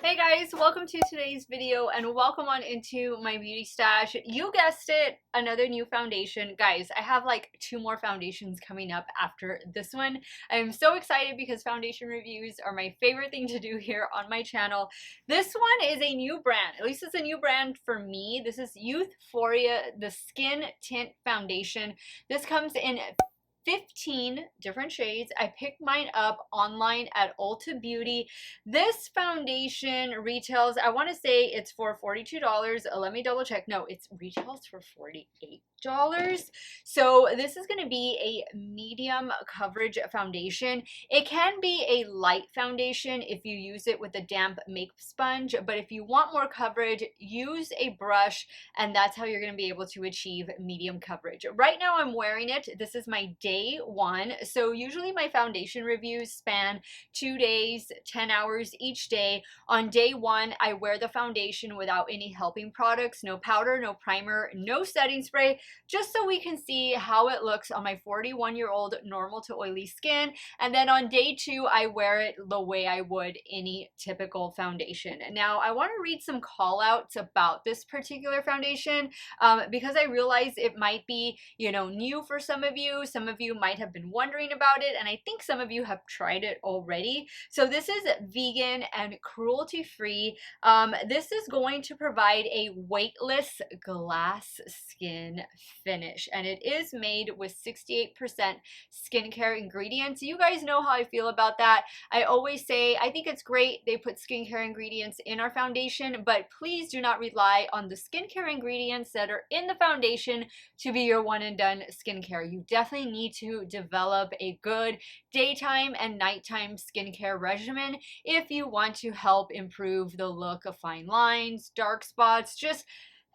Hey guys, welcome to today's video and welcome on into my beauty stash. You guessed it, another new foundation. Guys, I have like 2 more foundations coming up after this one. I am so excited because foundation reviews are my favorite thing to do here on my channel. This one is a new brand, at least it's a new brand for me. This is Youthforia, the Skin Tint Foundation. This comes in 15 different shades. I picked mine up online at Ulta Beauty. This foundation retails, I want to say it's for $42. Let me double check. No, it retails for $48. So this is going to be a medium coverage foundation. It can be a light foundation if you use it with a damp makeup sponge, but if you want more coverage, use a brush, and that's how you're going to be able to achieve medium coverage. Right now I'm wearing it. This is my day 1. So usually my foundation reviews span 2 days, 10 hours each day. On day 1, I wear the foundation without any helping products, no powder, no primer, no setting spray, just so we can see how it looks on my 41-year-old normal to oily skin. And then on day 2, I wear it the way I would any typical foundation. Now, I want to read some call outs about this particular foundation because I realize it might be, new for some of you. Some of you might have been wondering about it, and I think some of you have tried it already. So this is vegan and cruelty-free. This is going to provide a weightless glass skin finish, and it is made with 68% skincare ingredients. You guys know how I feel about that. I always say I think it's great they put skincare ingredients in our foundation, but please do not rely on the skincare ingredients that are in the foundation to be your one and done skincare. You definitely need to develop a good daytime and nighttime skincare regimen if you want to help improve the look of fine lines, dark spots, just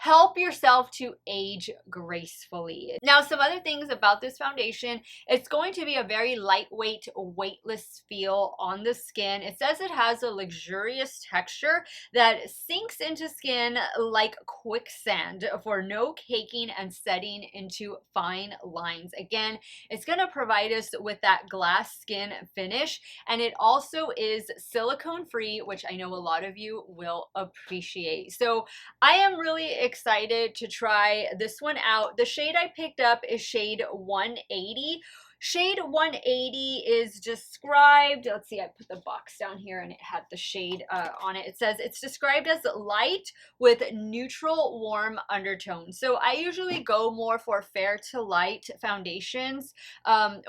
help yourself to age gracefully. Now, some other things about this foundation, it's going to be a very lightweight, weightless feel on the skin. It says it has a luxurious texture that sinks into skin like quicksand for no caking and setting into fine lines. Again, it's going to provide us with that glass skin finish, and it also is silicone free, which I know a lot of you will appreciate. So I am really excited to try this one out. The shade I picked up is shade 180. Shade 180 is described, let's see, I put the box down here and it had the shade on it. It says it's described as light with neutral warm undertones. So I usually go more for fair to light foundations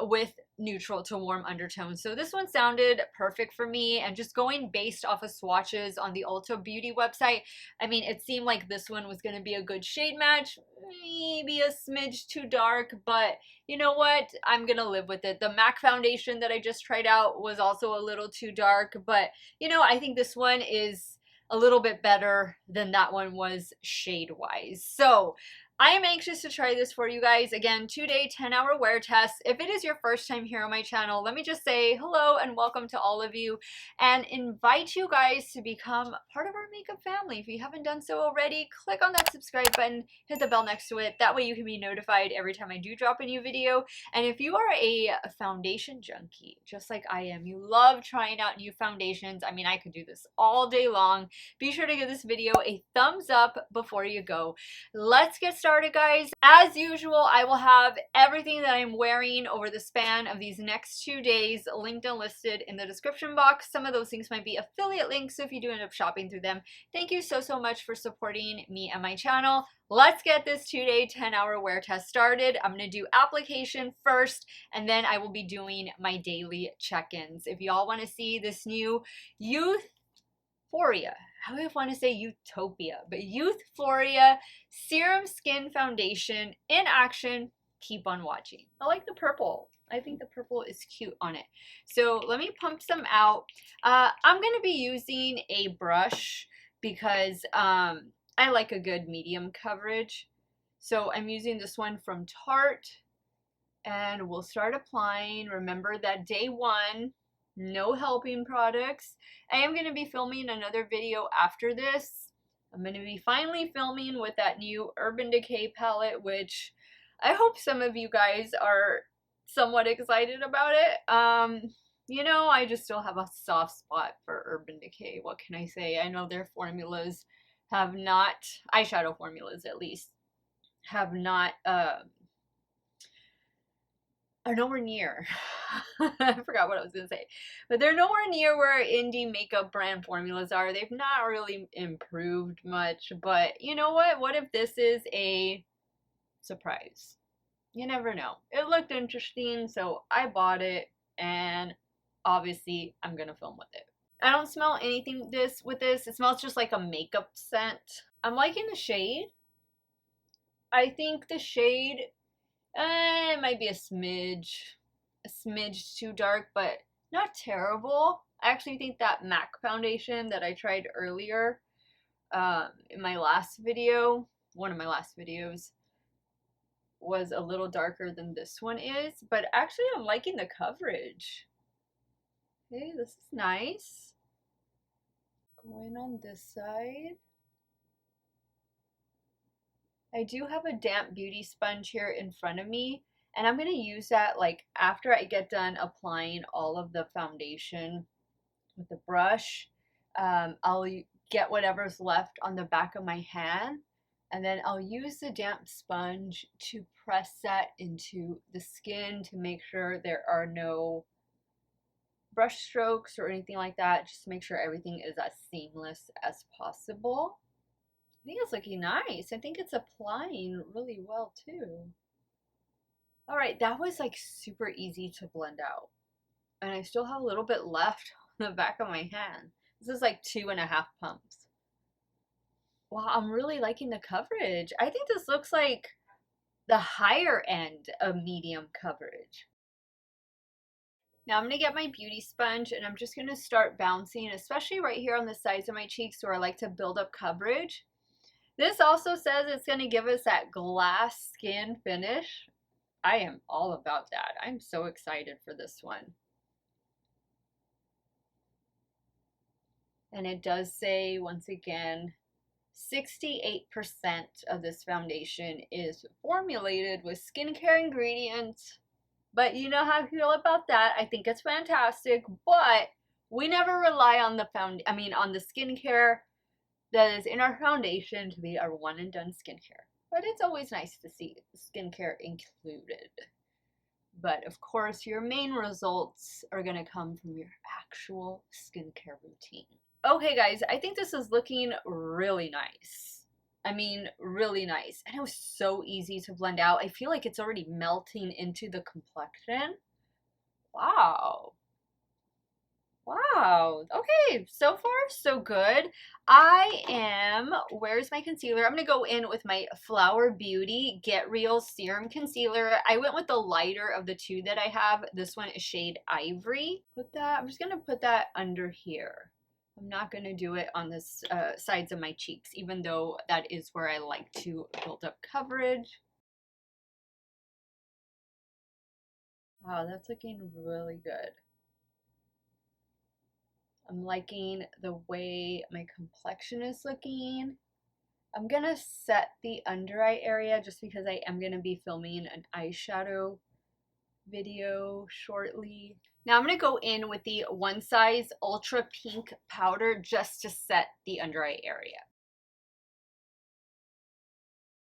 with neutral to warm undertones. So this one sounded perfect for me, and just going based off of swatches on the Ulta Beauty website, I mean, it seemed like this one was going to be a good shade match, maybe a smidge too dark, but you know what? I'm going to live with it. The MAC foundation that I just tried out was also a little too dark, but I think this one is a little bit better than that one was shade-wise. So I am anxious to try this for you guys. Again, 2-day, 10-hour wear test. If it is your first time here on my channel, let me just say hello and welcome to all of you, and invite you guys to become part of our makeup family. If you haven't done so already, click on that subscribe button, hit the bell next to it. That way you can be notified every time I do drop a new video. And if you are a foundation junkie, just like I am, you love trying out new foundations, I mean, I could do this all day long, be sure to give this video a thumbs up before you go. Let's get started, guys. As usual, I will have everything that I'm wearing over the span of these next 2 days linked and listed in the description box. Some of those things might be affiliate links, so if you do end up shopping through them, thank you so much for supporting me and my channel. Let's get this 2-day, 10-hour wear test started. I'm going to do application first, and then I will be doing my daily check-ins. If y'all want to see this new Youthforia, I would want to say Utopia, but Youthforia Serum Skin Foundation in action, keep on watching. I like the purple. I think the purple is cute on it. So let me pump some out. I'm going to be using a brush because I like a good medium coverage. So I'm using this one from Tarte, and we'll start applying. Remember that day 1, no helping products. I am going to be filming another video after this. I'm going to be finally filming with that new Urban Decay palette, which I hope some of you guys are somewhat excited about it. you know, I just still have a soft spot for Urban Decay. What can I say? I know their formulas have not, eyeshadow formulas at least, have not, are nowhere near. I forgot what I was gonna say, but they're nowhere near where indie makeup brand formulas are. They've not really improved much, but you know what? What if this is a surprise? You never know. It looked interesting, so I bought it, and obviously I'm gonna film with it. I don't smell anything with this. It smells just like a makeup scent. I'm liking the shade. I think the shade, it might be a smidge too dark, but not terrible. I actually think that MAC foundation that I tried earlier in my last video, one of my last videos, was a little darker than this one is, but actually I'm liking the coverage. Okay, this is nice. Going on this side. I do have a damp beauty sponge here in front of me, and I'm going to use that like after I get done applying all of the foundation with the brush. I'll get whatever's left on the back of my hand, and then I'll use the damp sponge to press that into the skin to make sure there are no brush strokes or anything like that, just to make sure everything is as seamless as possible. I think it's looking nice. I think it's applying really well too. All right, that was like super easy to blend out. And I still have a little bit left on the back of my hand. This is like 2.5 pumps. Wow, I'm really liking the coverage. I think this looks like the higher end of medium coverage. Now I'm going to get my beauty sponge and I'm just going to start bouncing, especially right here on the sides of my cheeks where I like to build up coverage. This also says it's going to give us that glass skin finish. I am all about that. I'm so excited for this one. And it does say, once again, 68% of this foundation is formulated with skincare ingredients. But you know how I feel about that. I think it's fantastic, but we never rely on the on the skincare that is in our foundation to be our one and done skincare. But it's always nice to see skincare included. But of course, your main results are going to come from your actual skincare routine. Okay, guys, I think this is looking really nice. I mean, really nice. And it was so easy to blend out. I feel like it's already melting into the complexion. Wow. Wow. Okay, so far so good. Where's my concealer? I'm going to go in with my Flower Beauty Get Real Serum Concealer. I went with the lighter of the two that I have. This one is shade Ivory. I'm just going to put that under here. I'm not going to do it on the sides of my cheeks, even though that is where I like to build up coverage. Wow, that's looking really good. I'm liking the way my complexion is looking. I'm going to set the under eye area just because I am going to be filming an eyeshadow video shortly. Now I'm going to go in with the One Size Ultra Pink powder just to set the under eye area.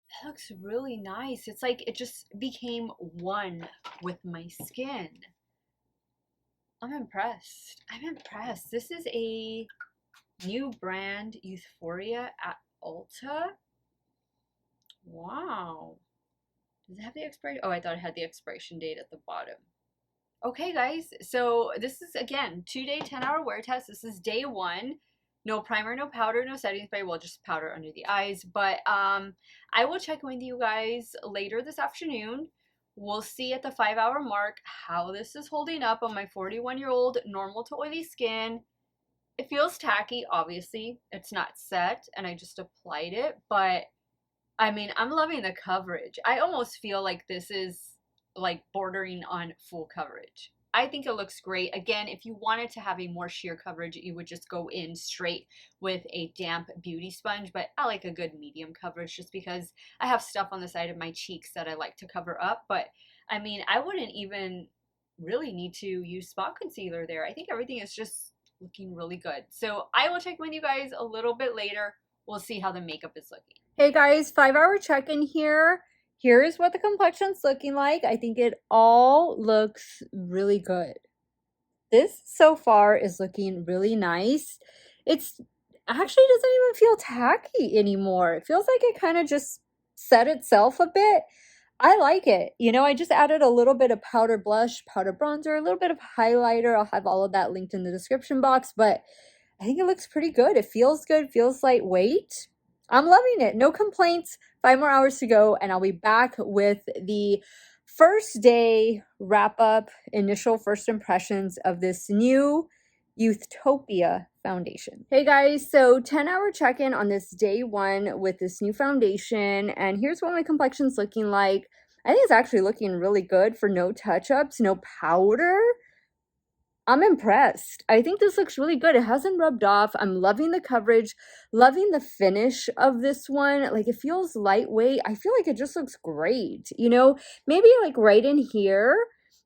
That looks really nice. It's like it just became one with my skin. I'm impressed. I'm impressed. This is a new brand, Youthforia at Ulta. Wow. Does it have the expiration? Oh, I thought it had the expiration date at the bottom. Okay, guys. So this is, again, 2-day, 10-hour wear test. This is day 1. No primer, no powder, no setting spray. Well, just powder under the eyes. But I will check in with you guys later this afternoon. We'll see at the 5-hour mark how this is holding up on my 41-year-old normal to oily skin. It feels tacky, obviously. It's not set, and I just applied it. But, I mean, I'm loving the coverage. I almost feel like this is, like, bordering on full coverage. I think it looks great. Again, if you wanted to have a more sheer coverage, you would just go in straight with a damp beauty sponge. But I like a good medium coverage just because I have stuff on the side of my cheeks that I like to cover up. But, I mean, I wouldn't even really need to use spot concealer there. I think everything is just looking really good. So I will check with you guys a little bit later. We'll see how the makeup is looking. Hey guys, 5-hour check-in here. Here's what the complexion's looking like. I think it all looks really good. This so far is looking really nice. It's actually doesn't even feel tacky anymore. It feels like it kind of just set itself a bit. I like it. You know, I just added a little bit of powder blush, powder bronzer, a little bit of highlighter. I'll have all of that linked in the description box, but I think it looks pretty good. It feels good, feels lightweight. I'm loving it. No complaints. 5 more hours to go, and I'll be back with the first day wrap up, initial first impressions of this new Youthforia foundation. Hey guys, so 10-hour check-in on this day 1 with this new foundation, and here's what my complexion's looking like. I think it's actually looking really good for no touch-ups, no powder. I'm impressed. I think this looks really good. It hasn't rubbed off. I'm loving the coverage, loving the finish of this one. Like, it feels lightweight. I feel like it just looks great. You know, maybe like right in here,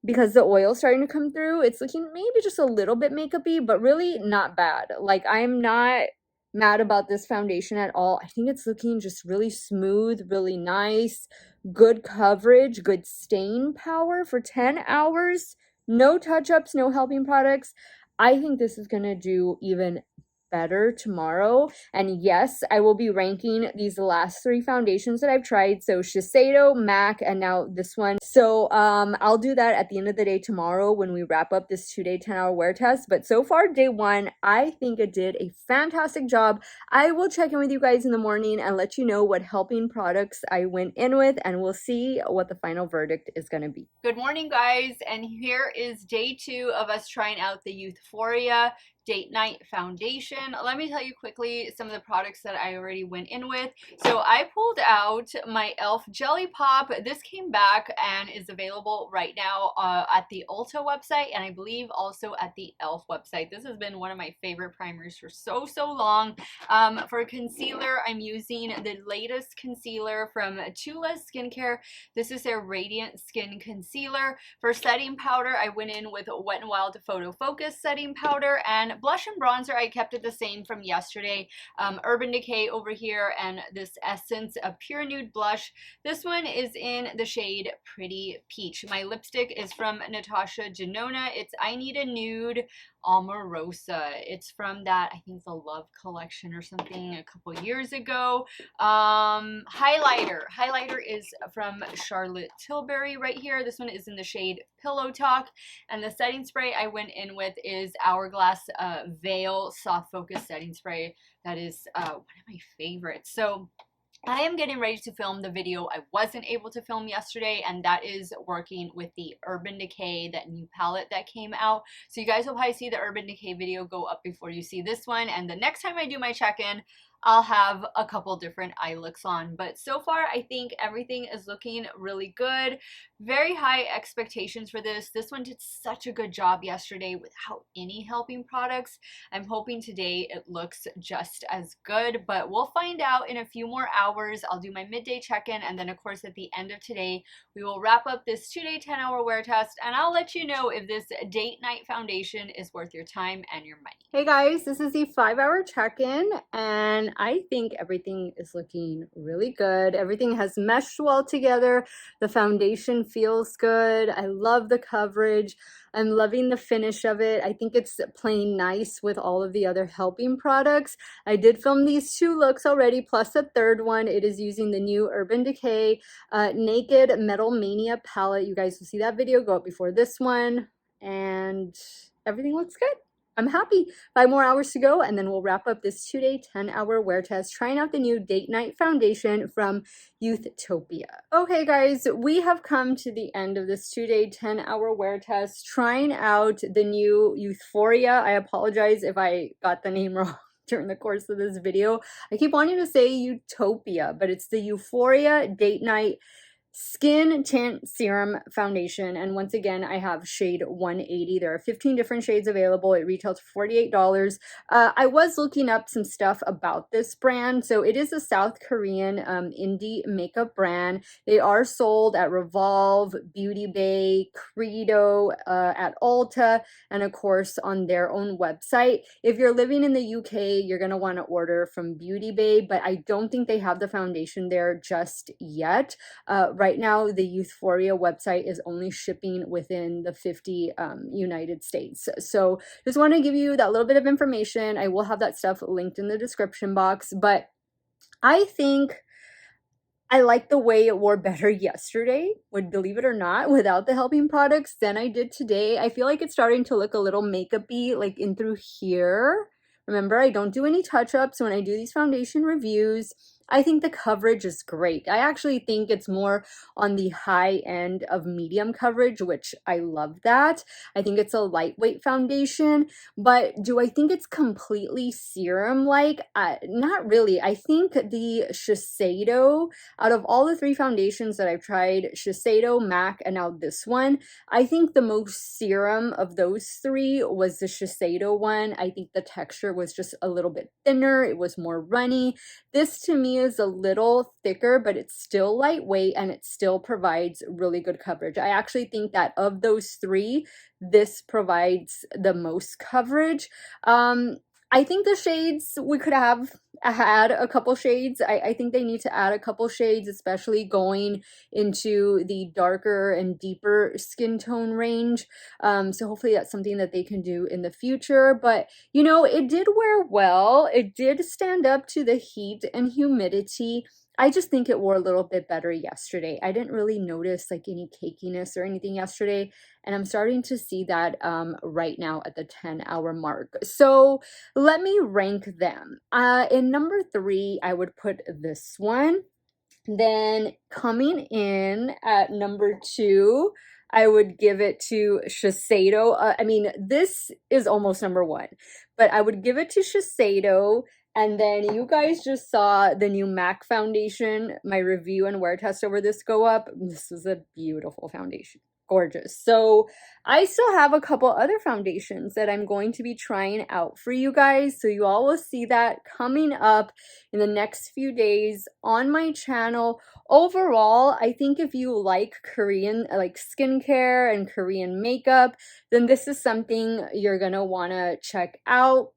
because the oil's starting to come through, it's looking maybe just a little bit makeup-y, but really not bad. Like, I'm not mad about this foundation at all. I think it's looking just really smooth, really nice, good coverage, good stain power for 10 hours. No touch-ups, no helping products. I think this is going to do even better tomorrow. And yes, I will be ranking these last 3 foundations that I've tried. So Shiseido, MAC, and now this one. So I'll do that at the end of the day tomorrow when we wrap up this 2-day 10-hour wear test. But so far, day 1, I think it did a fantastic job. I will check in with you guys in the morning and let you know what helping products I went in with, and we'll see what the final verdict is going to be. Good morning, guys, and here is day 2 of us trying out the Youthforia Date Night Foundation. Let me tell you quickly some of the products that I already went in with. So I pulled out my e.l.f. Jelly Pop. This came back and is available right now at the Ulta website, and I believe also at the e.l.f. website. This has been one of my favorite primers for so long. For concealer, I'm using the latest concealer from Tula Skincare. This is their Radiant Skin Concealer. For setting powder, I went in with Wet n Wild Photo Focus setting powder, and blush and bronzer, I kept it the same from yesterday. Urban Decay over here, and this Essence of Pure Nude Blush. This one is in the shade Pretty Peach. My lipstick is from Natasha Denona. It's I Need a Nude Omarosa. It's from that, I think, the Love collection or something a couple years ago. Highlighter is from Charlotte Tilbury right here. This one is in the shade Pillow Talk, and the setting spray I went in with is Hourglass Veil Soft Focus Setting Spray. That is one of my favorites. So I am getting ready to film the video I wasn't able to film yesterday, and that is working with the Urban Decay, that new palette that came out. So you guys will probably see the Urban Decay video go up before you see this one, and the next time I do my check-in, I'll have a couple different eye looks on. But so far, I think everything is looking really good. Very high expectations for this. This one did such a good job yesterday without any helping products. I'm hoping today it looks just as good, but we'll find out in a few more hours. I'll do my midday check-in, and then of course at the end of today, we will wrap up this 2-day 10-hour wear test, and I'll let you know if this date night foundation is worth your time and your money. Hey guys, this is the 5-hour check-in, and I think everything is looking really good. Everything has meshed well together. The foundation feels good. I love the coverage. I'm loving the finish of it. I think it's playing nice with all of the other helping products. I did film these 2 looks already, plus a third one. It is using the new Urban Decay Naked Metal Mania palette. You guys will see that video go up before this one, and everything looks good. I'm happy. 5 more hours to go, and then we'll wrap up this 2-day 10-hour wear test trying out the new Date Night foundation from Youthforia. Okay guys, we have come to the end of this 2-day 10-hour wear test trying out the new Youthforia. I apologize if I got the name wrong during the course of this video. I keep wanting to say Utopia, but it's the Youthforia Date Night Skin Tint Serum Foundation. And once again, I have shade 180. There are 15 different shades available. It retails for $48. I was looking up some stuff about this brand. So it is a South Korean indie makeup brand. They are sold at Revolve, Beauty Bay, Credo, at Ulta, and of course on their own website. If you're living in the UK, you're going to want to order from Beauty Bay, but I don't think they have the foundation there just yet. Right now, the Youthforia website is only shipping within the 50 United States. So just want to give you that little bit of information. I will have that stuff linked in the description box, but I think I like the way it wore better yesterday, would believe it or not, without the helping products than I did today. I feel like it's starting to look a little makeup-y, like in through here. Remember, I don't do any touch-ups when I do these foundation reviews. I think the coverage is great. I actually think it's more on the high end of medium coverage, which I love that. I think it's a lightweight foundation, but do I think it's completely serum-like? Not really. I think the Shiseido, out of all the three foundations that I've tried, Shiseido, MAC, and now this one, I think the most serum of those three was the Shiseido one. I think the texture was just a little bit thinner. It was more runny. This to me is a little thicker, but it's still lightweight and it still provides really good coverage. I actually think that of those three, this provides the most coverage. I think the shades, we could have had a couple shades. I think they need to add a couple shades, especially going into the darker and deeper skin tone range. So hopefully that's something that they can do in the future. But, you know, it did wear well. It did stand up to the heat and humidity. I just think it wore a little bit better yesterday. I didn't really notice like any cakiness or anything yesterday, and I'm starting to see that right now at the 10-hour mark. So let me rank them. In number 3, I would put this one. Then coming in at number 2, I would give it to Shiseido. I mean, this is almost number 1, but I would give it to Shiseido. And then you guys just saw the new MAC foundation, my review and wear test over this go up. This is a beautiful foundation. Gorgeous. So I still have a couple other foundations that I'm going to be trying out for you guys. So you all will see that coming up in the next few days on my channel. Overall, I think if you like Korean, like skincare and Korean makeup, then this is something you're going to want to check out.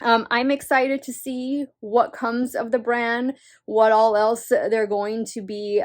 I'm excited to see what comes of the brand, what all else they're going to be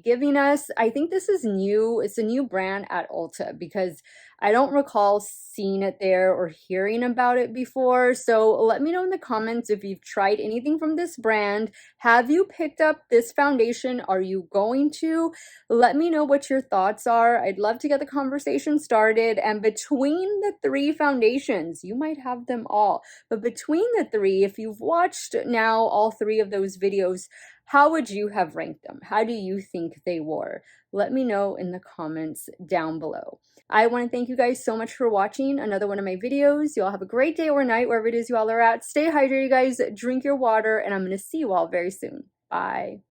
giving us. I think this is new. It's a new brand at Ulta because I don't recall seeing it there or hearing about it before. So let me know in the comments if you've tried anything from this brand. Have you picked up this foundation? Are you going to? Let me know what your thoughts are. I'd love to get the conversation started. And between the 3 foundations, you might have them all. But between the 3, if you've watched now all 3 of those videos, how would you have ranked them? How do you think they were? Let me know in the comments down below. I want to thank you guys so much for watching another one of my videos. You all have a great day or night, wherever it is you all are at. Stay hydrated, guys. Drink your water, and I'm going to see you all very soon. Bye.